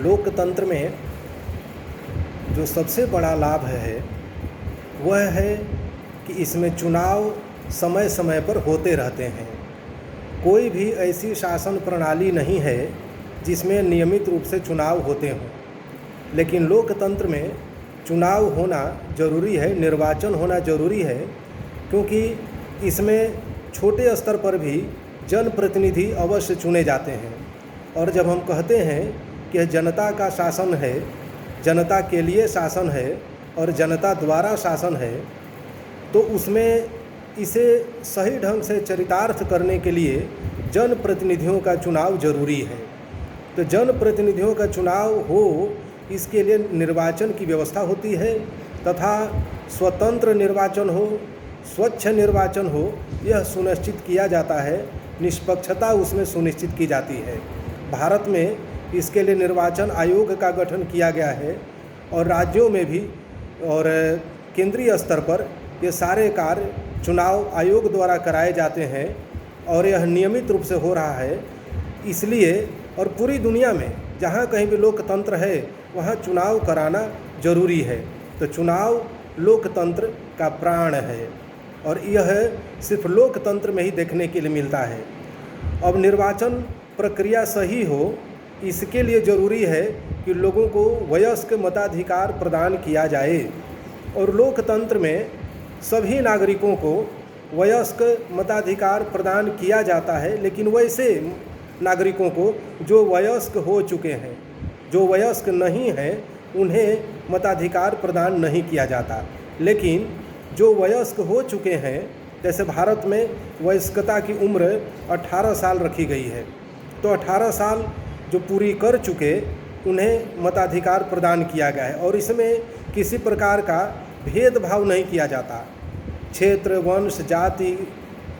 लोकतंत्र में जो सबसे बड़ा लाभ है वह है कि इसमें चुनाव समय समय पर होते रहते हैं। कोई भी ऐसी शासन प्रणाली नहीं है जिसमें नियमित रूप से चुनाव होते हों, लेकिन लोकतंत्र में चुनाव होना जरूरी है, निर्वाचन होना जरूरी है, क्योंकि इसमें छोटे स्तर पर भी जनप्रतिनिधि अवश्य चुने जाते हैं। और जब हम कहते हैं कि जनता का शासन है, जनता के लिए शासन है और जनता द्वारा शासन है, तो उसमें इसे सही ढंग से चरितार्थ करने के लिए जनप्रतिनिधियों का चुनाव जरूरी है। तो जनप्रतिनिधियों का चुनाव हो, इसके लिए निर्वाचन की व्यवस्था होती है तथा स्वतंत्र निर्वाचन हो, स्वच्छ निर्वाचन हो, यह सुनिश्चित किया जाता है, निष्पक्षता उसमें सुनिश्चित की जाती है। भारत में इसके लिए निर्वाचन आयोग का गठन किया गया है और राज्यों में भी और केंद्रीय स्तर पर ये सारे कार्य चुनाव आयोग द्वारा कराए जाते हैं और यह नियमित रूप से हो रहा है। इसलिए और पूरी दुनिया में जहाँ कहीं भी लोकतंत्र है वहाँ चुनाव कराना जरूरी है। तो चुनाव लोकतंत्र का प्राण है और यह सिर्फ लोकतंत्र में ही देखने के लिए मिलता है। अब निर्वाचन प्रक्रिया सही हो, इसके लिए ज़रूरी है कि लोगों को वयस्क मताधिकार प्रदान किया जाए और लोकतंत्र में सभी नागरिकों को वयस्क मताधिकार प्रदान किया जाता है, लेकिन वैसे नागरिकों को जो वयस्क हो चुके हैं, जो वयस्क नहीं हैं उन्हें मताधिकार प्रदान नहीं किया जाता। लेकिन जो वयस्क हो चुके हैं, जैसे भारत में वयस्कता की उम्र 18 साल रखी गई है, तो 18 साल जो पूरी कर चुके उन्हें मताधिकार प्रदान किया गया है और इसमें किसी प्रकार का भेदभाव नहीं किया जाता। क्षेत्र, वंश, जाति,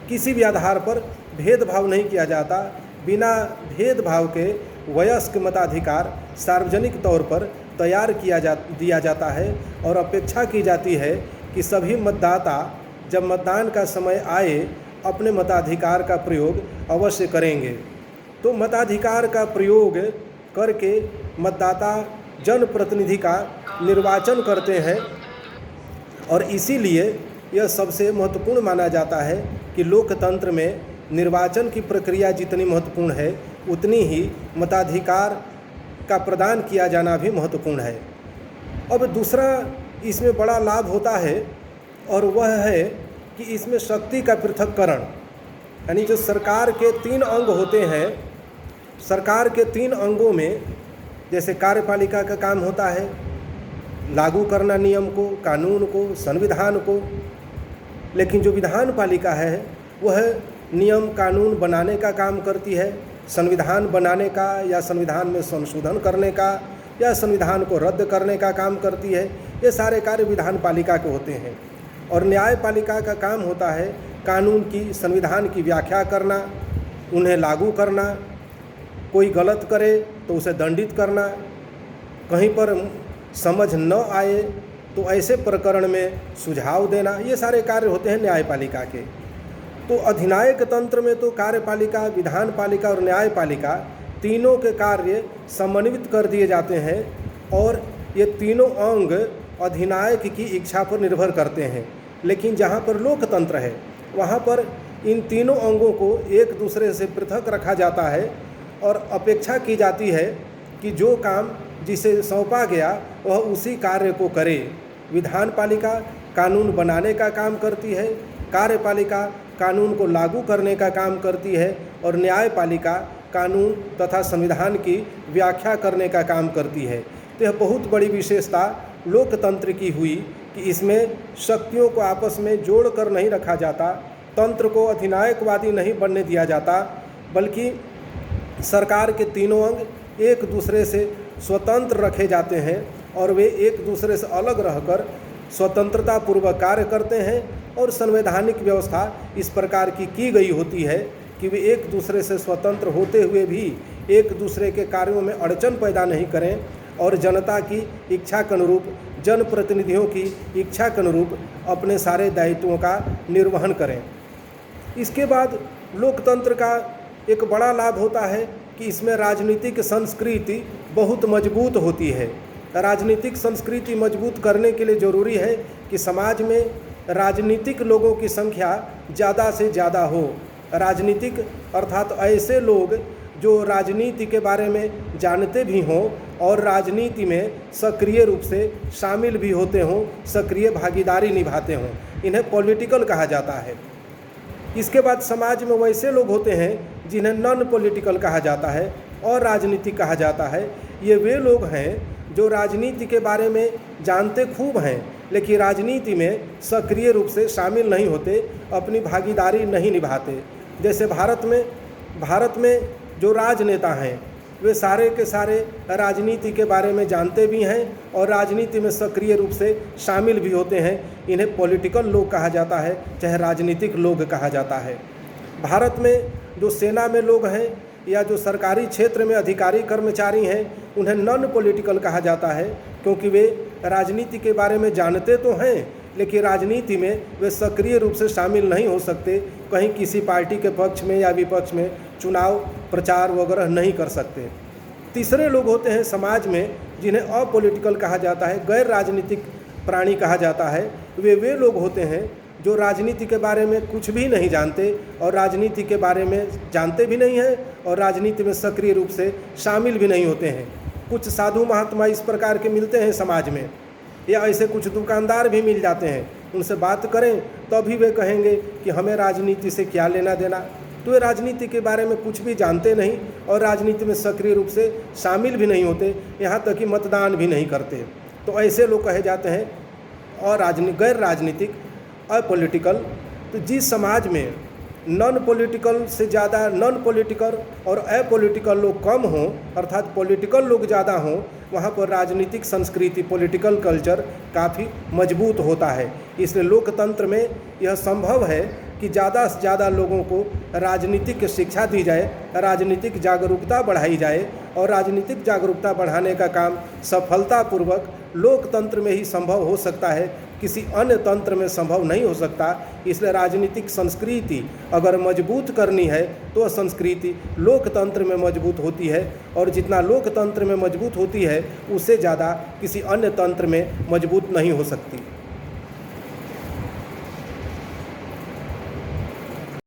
किसी भी आधार पर भेदभाव नहीं किया जाता। बिना भेदभाव के वयस्क मताधिकार सार्वजनिक तौर पर तैयार दिया जाता है और अपेक्षा की जाती है कि सभी मतदाता जब मतदान का समय आए अपने मताधिकार का प्रयोग अवश्य करेंगे। तो मताधिकार का प्रयोग करके मतदाता जनप्रतिनिधि का निर्वाचन करते हैं और इसीलिए यह सबसे महत्वपूर्ण माना जाता है कि लोकतंत्र में निर्वाचन की प्रक्रिया जितनी महत्वपूर्ण है उतनी ही मताधिकार का प्रदान किया जाना भी महत्वपूर्ण है। अब दूसरा इसमें बड़ा लाभ होता है और वह है कि इसमें शक्ति का पृथक्करण, यानी जो सरकार के 3 अंग होते हैं, सरकार के 3 अंगों में जैसे कार्यपालिका का काम होता है लागू करना नियम को, कानून को, संविधान को, लेकिन जो विधान पालिका है वह नियम कानून बनाने का काम करती है, संविधान बनाने का या संविधान में संशोधन करने का या संविधान को रद्द करने का काम करती है। ये सारे कार्य विधान पालिका के होते हैं। और न्यायपालिका का काम होता है कानून की, संविधान की व्याख्या करना, उन्हें लागू करना, कोई गलत करे तो उसे दंडित करना, कहीं पर समझ न आए तो ऐसे प्रकरण में सुझाव देना, ये सारे कार्य होते हैं न्यायपालिका के। तो अधिनायक तंत्र में तो कार्यपालिका, विधान पालिका और न्यायपालिका तीनों के कार्य समन्वित कर दिए जाते हैं और ये तीनों अंग अधिनायक की इच्छा पर निर्भर करते हैं। लेकिन जहाँ पर लोकतंत्र है वहाँ पर इन तीनों अंगों को एक दूसरे से पृथक रखा जाता है और अपेक्षा की जाती है कि जो काम जिसे सौंपा गया वह उसी कार्य को करे। विधान पालिका कानून बनाने का काम करती है, कार्यपालिका कानून को लागू करने का काम करती है और न्यायपालिका कानून तथा संविधान की व्याख्या करने का काम करती है। तो यह बहुत बड़ी विशेषता लोकतंत्र की हुई कि इसमें शक्तियों को आपस में जोड़ कर नहीं रखा जाता, तंत्र को अधिनायकवादी नहीं बनने दिया जाता, बल्कि सरकार के तीनों अंग एक दूसरे से स्वतंत्र रखे जाते हैं और वे एक दूसरे से अलग रहकर स्वतंत्रता पूर्वक कार्य करते हैं और संवैधानिक व्यवस्था इस प्रकार की गई होती है कि वे एक दूसरे से स्वतंत्र होते हुए भी एक दूसरे के कार्यों में अड़चन पैदा नहीं करें और जनता की इच्छा के अनुरूप, जनप्रतिनिधियों की इच्छा के अनुरूप अपने सारे दायित्वों का निर्वहन करें। इसके बाद लोकतंत्र का एक बड़ा लाभ होता है कि इसमें राजनीतिक संस्कृति बहुत मजबूत होती है। राजनीतिक संस्कृति मजबूत करने के लिए ज़रूरी है कि समाज में राजनीतिक लोगों की संख्या ज़्यादा से ज़्यादा हो। राजनीतिक अर्थात ऐसे लोग जो राजनीति के बारे में जानते भी हों और राजनीति में सक्रिय रूप से शामिल भी होते हों, सक्रिय भागीदारी निभाते हों, इन्हें पॉलिटिकल कहा जाता है। इसके बाद समाज में वैसे लोग होते हैं जिन्हें नॉन पॉलिटिकल कहा जाता है और राजनीतिक कहा जाता है। ये वे लोग हैं जो राजनीति के बारे में जानते खूब हैं लेकिन राजनीति में सक्रिय रूप से शामिल नहीं होते, अपनी भागीदारी नहीं निभाते। जैसे भारत में जो राजनेता हैं वे सारे के सारे राजनीति के बारे में जानते भी हैं और राजनीति में सक्रिय रूप से शामिल भी होते हैं। इन्हें पॉलिटिकल लोग कहा जाता है, चाहे राजनीतिक लोग कहा जाता है। भारत में जो सेना में लोग हैं या जो सरकारी क्षेत्र में अधिकारी कर्मचारी हैं उन्हें नॉन पॉलिटिकल कहा जाता है, क्योंकि वे राजनीति के बारे में जानते तो हैं लेकिन राजनीति में वे सक्रिय रूप से शामिल नहीं हो सकते, कहीं किसी पार्टी के पक्ष में या विपक्ष में चुनाव प्रचार वगैरह नहीं कर सकते। तीसरे लोग होते हैं समाज में जिन्हें अपॉलिटिकल कहा जाता है, गैर राजनीतिक प्राणी कहा जाता है। वे लोग होते हैं जो राजनीति के बारे में कुछ भी नहीं जानते और राजनीति के बारे में जानते भी नहीं हैं और राजनीति में सक्रिय रूप से शामिल भी नहीं होते हैं। कुछ साधु महात्मा इस प्रकार के मिलते हैं समाज में, या ऐसे कुछ दुकानदार भी मिल जाते हैं, उनसे बात करें तो भी वे कहेंगे कि हमें राजनीति से क्या लेना देना। तो वे राजनीति के बारे में कुछ भी जानते नहीं और राजनीति में सक्रिय रूप से शामिल भी नहीं होते, यहाँ तक कि मतदान भी नहीं करते। तो ऐसे लोग कहे जाते हैं और गैर राजनीतिक, अपॉलिटिकल। तो जिस समाज में नॉन पॉलिटिकल से ज़्यादा नॉन पॉलिटिकल और अपॉलिटिकल लोग कम हों, अर्थात पॉलिटिकल लोग ज़्यादा हों, वहाँ पर राजनीतिक संस्कृति, पॉलिटिकल कल्चर काफ़ी मजबूत होता है। इसलिए लोकतंत्र में यह संभव है कि ज़्यादा से ज़्यादा लोगों को राजनीतिक शिक्षा दी जाए, राजनीतिक जागरूकता बढ़ाई जाए और राजनीतिक जागरूकता बढ़ाने का काम सफलतापूर्वक लोकतंत्र में ही संभव हो सकता है, किसी अन्य तंत्र में संभव नहीं हो सकता। इसलिए राजनीतिक संस्कृति अगर मजबूत करनी है तो संस्कृति लोकतंत्र में मजबूत होती है और जितना लोकतंत्र में मजबूत होती है उससे ज़्यादा किसी अन्य तंत्र में मजबूत नहीं हो सकती।